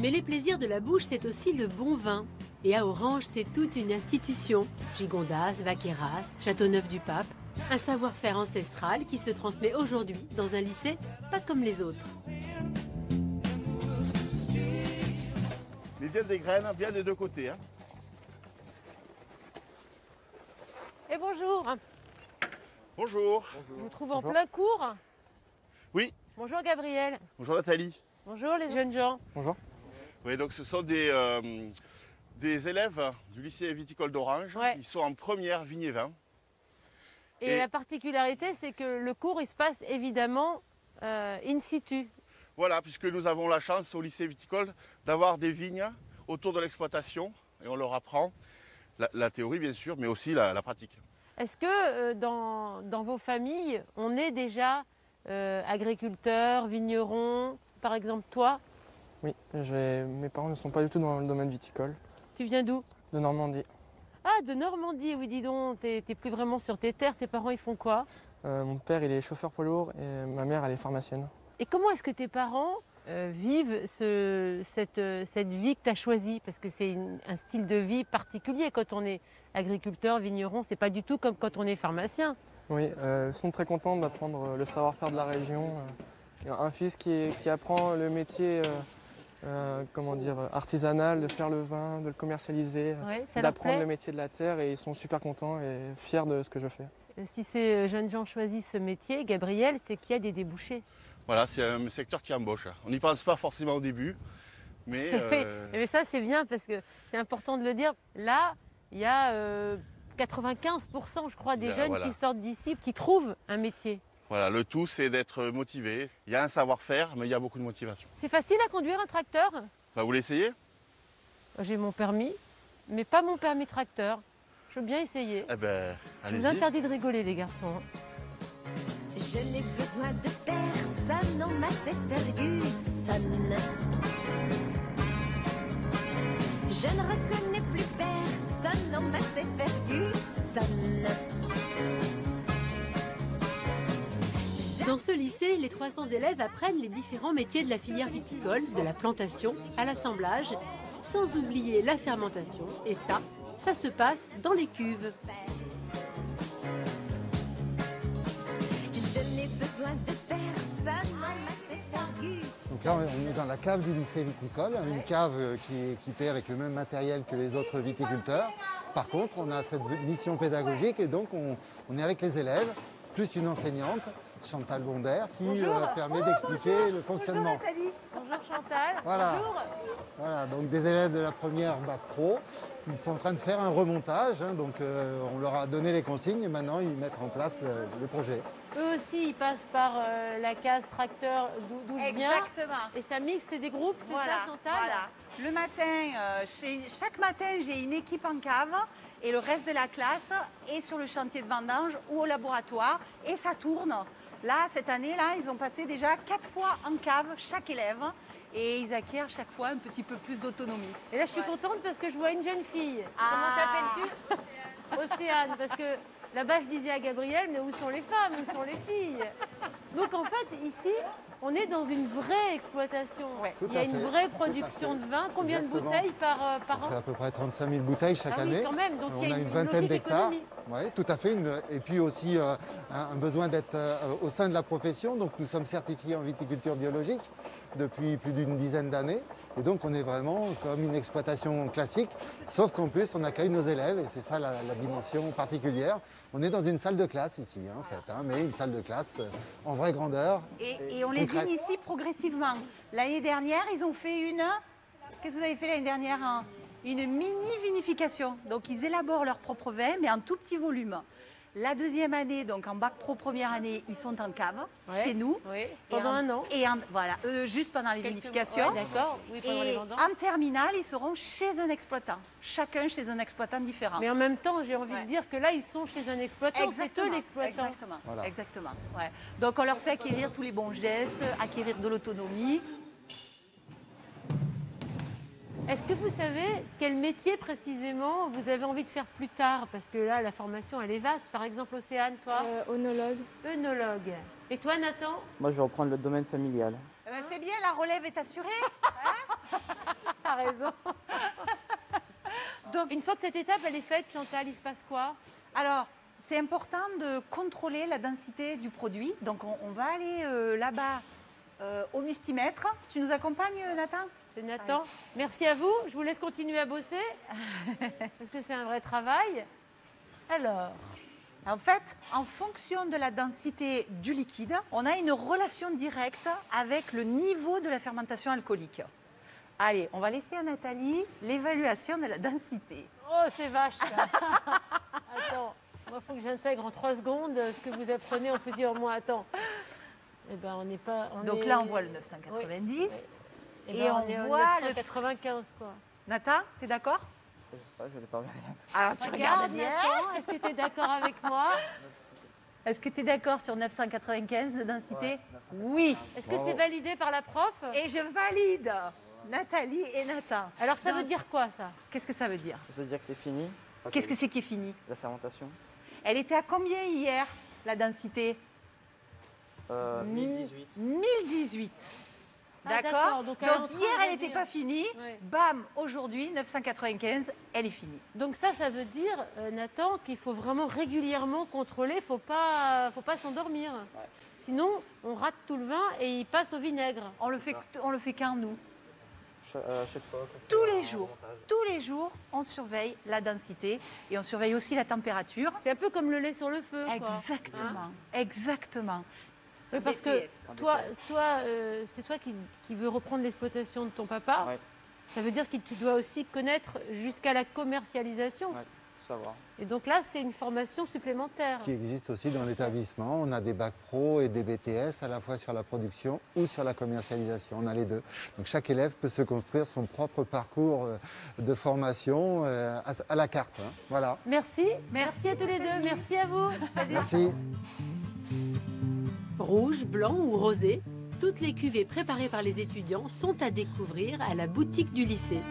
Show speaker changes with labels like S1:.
S1: Mais les plaisirs de la bouche, c'est aussi le bon vin. Et à Orange, c'est toute une institution. Gigondas, Vaqueras, Châteauneuf-du-Pape. Un savoir-faire ancestral qui se transmet aujourd'hui dans un lycée pas comme les autres.
S2: Il vient des graines, bien des deux côtés. Hein.
S3: Et bonjour.
S2: Bonjour.
S3: Je vous trouve en plein cours.
S2: Oui.
S3: Bonjour Gabriel.
S2: Bonjour Nathalie.
S3: Bonjour les jeunes gens.
S4: Bonjour.
S2: Oui, donc ce sont des élèves du lycée viticole d'Orange.
S3: Ouais.
S2: Ils sont en première vigne et vin.
S3: Et la particularité, c'est que le cours, il se passe évidemment in situ.
S2: Voilà, puisque nous avons la chance au lycée viticole d'avoir des vignes autour de l'exploitation et on leur apprend la théorie bien sûr, mais aussi la pratique.
S3: Est-ce que dans vos familles, on est déjà agriculteur, vigneron, par exemple toi?
S4: Oui, mes parents ne sont pas du tout dans le domaine viticole.
S3: Tu viens d'où?
S4: De Normandie.
S3: Ah, de Normandie, oui, dis donc, t'es plus vraiment sur tes terres, tes parents ils font quoi?
S4: Mon père il est chauffeur poids lourd et ma mère elle est pharmacienne.
S3: Et comment est-ce que tes parents vivent cette vie que tu as choisie? Parce que c'est un style de vie particulier quand on est agriculteur, vigneron, c'est pas du tout comme quand on est pharmacien.
S4: Oui, ils sont très contents d'apprendre le savoir-faire de la région. Il y a un fils qui apprend le métier artisanal, de faire le vin, de le commercialiser,
S3: Ouais, ça leur
S4: d'apprendre
S3: plaît?
S4: le métier de la terre et ils sont super contents et fiers de ce que je fais.
S3: Si ces jeunes gens choisissent ce métier, Gabriel, c'est qu'il y a des débouchés.
S2: Voilà, c'est un secteur qui embauche. On n'y pense pas forcément au début, mais...
S3: Oui, mais ça c'est bien parce que c'est important de le dire. Là, il y a 95% je crois des jeunes
S2: voilà.
S3: qui sortent d'ici, qui trouvent un métier.
S2: Voilà, le tout c'est d'être motivé. Il y a un savoir-faire, mais il y a beaucoup de motivation.
S3: C'est facile à conduire un tracteur?
S2: Vous l'essayez?
S3: J'ai mon permis, mais pas mon permis tracteur. Je veux bien essayer.
S2: Eh ben,
S3: Je vous
S2: allez-y.
S3: interdis de rigoler les garçons.
S5: Je n'ai besoin de personne, on m'a fait Ferguson. Je ne reconnais plus personne, on m'a fait Ferguson.
S1: Dans ce lycée, les 300 élèves apprennent les différents métiers de la filière viticole, de la plantation à l'assemblage, sans oublier la fermentation. Et ça se passe dans les cuves.
S5: Je n'ai besoin de personne, on m'a fait Ferguson.
S6: Donc là, on est dans la cave du lycée viticole, une cave qui est équipée avec le même matériel que les autres viticulteurs. Par contre, on a cette mission pédagogique et donc on est avec les élèves, plus une enseignante, Chantal Bonder, qui permet d'expliquer le fonctionnement.
S3: Bonjour Nathalie. Bonjour Chantal.
S6: Voilà.
S3: Bonjour.
S6: Voilà, donc des élèves de la première bac pro, ils sont en train de faire un remontage, hein, donc on leur a donné les consignes et maintenant ils mettent en place le projet.
S3: Eux aussi, ils passent par la case tracteur d'où je viens.
S7: Exactement.
S3: Et ça mixe, c'est des groupes, c'est
S7: Voilà,
S3: ça Chantal?
S7: voilà. Le matin, chaque matin, j'ai une équipe en cave et le reste de la classe est sur le chantier de vendange ou au laboratoire et ça tourne. Là, cette année-là, ils ont passé déjà 4 fois en cave, chaque élève, et ils acquièrent chaque fois un petit peu plus d'autonomie.
S3: Et là, je suis contente parce que je vois une jeune fille.
S7: Ah.
S3: Comment t'appelles-tu? Océane. Parce que là-bas, je disais à Gabriel, mais où sont les femmes? Où sont les filles? Donc en fait, ici, on est dans une vraie exploitation.
S7: Ouais.
S6: Tout
S3: Il y a
S6: à
S3: une
S6: fait,
S3: vraie
S6: tout à
S3: production
S6: fait.
S3: de vin. Combien de
S6: Exactement.
S3: bouteilles par
S6: On fait
S3: an?
S6: à peu près 35 000 bouteilles chaque
S3: Ah oui,
S6: année.
S3: quand même. Donc il y a
S6: une
S3: une
S6: vingtaine
S3: logique
S6: d'hectares.
S3: économie.
S6: Oui, tout à fait. Et puis aussi un besoin d'être au sein de la profession. Donc nous sommes certifiés en viticulture biologique depuis plus d'une dizaine d'années. Et donc on est vraiment comme une exploitation classique, sauf qu'en plus on accueille nos élèves et c'est ça la dimension particulière. On est dans une salle de classe ici, hein, en fait, hein, mais une salle de classe en vraie grandeur.
S7: Et on les
S6: concrète.
S7: initie progressivement. L'année dernière, ils ont fait une... Qu'est-ce que vous avez fait l'année dernière, hein? Une mini-vinification. Donc ils élaborent leur propre vin, mais en tout petit volume. La deuxième année, donc en bac pro première année, ils sont en cave,
S3: Ouais.
S7: chez nous.
S3: Oui,
S7: Et
S3: pendant un an.
S7: Et voilà, juste pendant les vinifications.
S3: Ouais, d'accord. Oui, pendant les
S7: Et
S3: vendanges.
S7: en terminale, ils seront chez un exploitant. Chacun chez un exploitant différent.
S3: Mais en même temps, j'ai envie
S7: Ouais.
S3: de dire que là, ils sont chez un exploitant. C'est eux l'exploitant.
S7: Exactement.
S6: Voilà.
S7: Exactement. Ouais. Donc on leur fait acquérir tous les bons gestes, acquérir de l'autonomie.
S3: Est-ce que vous savez quel métier précisément vous avez envie de faire plus tard? Parce que là, la formation, elle est vaste. Par exemple, Océane, toi?
S8: Onologue.
S3: Œnologue. Et toi, Nathan?
S4: Moi je vais reprendre le domaine familial.
S7: Eh ben, c'est bien, la relève est assurée. Hein.
S3: T'as raison.
S7: Donc,
S3: Une fois que cette étape elle est faite, Chantal, il se passe quoi?
S7: alors, c'est important de contrôler la densité du produit. Donc, on va aller là-bas au mustimètre. Tu nous accompagnes, Nathan?
S3: C'est Nathan. Merci à vous. Je vous laisse continuer à bosser parce que c'est un vrai travail. Alors,
S7: En fait, en fonction de la densité du liquide, on a une relation directe avec le niveau de la fermentation alcoolique. Allez, on va laisser à Nathalie l'évaluation de la densité.
S3: oh, c'est vache. Ça. Attends, il faut que j'intègre en 3 secondes ce que vous apprenez en plusieurs mois. Attends. Eh ben, on n'est pas.
S7: Donc là, on voit le 990.
S3: Oui. Eh ben,
S7: Et
S3: on
S7: on
S3: est au
S7: voit
S3: 995, quoi.
S7: Nathan, t'es d'accord?
S4: Je sais pas, je l'ai pas regardé.
S7: Alors, tu
S3: Regarde,
S7: regardes bien.
S3: Nathan, est-ce que tu es d'accord avec moi?
S7: Est-ce que tu es d'accord sur 995 de densité?
S4: Ouais, 995.
S7: Oui.
S3: Est-ce que c'est validé par la prof?
S7: Et je valide Nathalie et Nathan.
S3: Alors, ça
S7: Donc,
S3: veut dire quoi, ça?
S7: Qu'est-ce que ça veut dire?
S4: Ça veut dire que c'est fini.
S7: Qu'est-ce que c'est qui est fini?
S4: La fermentation.
S7: Elle était à combien hier, la densité?
S4: 1018.
S7: 1018.
S3: Ah,
S7: D'accord.
S3: donc
S7: Donc
S3: elle est en train
S7: hier,
S3: de
S7: elle n'était
S3: revenir.
S7: pas finie.
S3: Ouais.
S7: Bam, aujourd'hui, 995, elle est finie.
S3: Donc ça veut dire, Nathan, qu'il faut vraiment régulièrement contrôler. Faut pas s'endormir.
S4: Ouais.
S3: Sinon, on rate tout le vin et il passe au vinaigre.
S7: On le fait quand, nous?
S4: Chaque fois. qu'on fait
S7: Tous
S4: un
S7: les jours.
S4: remontage.
S7: Tous les jours, on surveille la densité et on surveille aussi la température.
S3: C'est un peu comme le lait sur le feu, quoi.
S7: Exactement. Exactement.
S3: Oui, parce que toi, c'est toi qui veux reprendre l'exploitation de ton papa.
S4: Ouais.
S3: Ça veut dire que tu dois aussi connaître jusqu'à la commercialisation.
S4: Ouais, faut savoir.
S3: Et donc là, c'est une formation supplémentaire.
S6: Qui existe aussi dans l'établissement. On a des bacs pro et des BTS à la fois sur la production ou sur la commercialisation. On a les deux. Donc chaque élève peut se construire son propre parcours de formation à la carte, hein. Voilà.
S3: Merci. Merci à tous les deux. Merci à vous. Salut.
S6: Merci.
S1: Rouge, blanc ou rosé, toutes les cuvées préparées par les étudiants sont à découvrir à la boutique du lycée.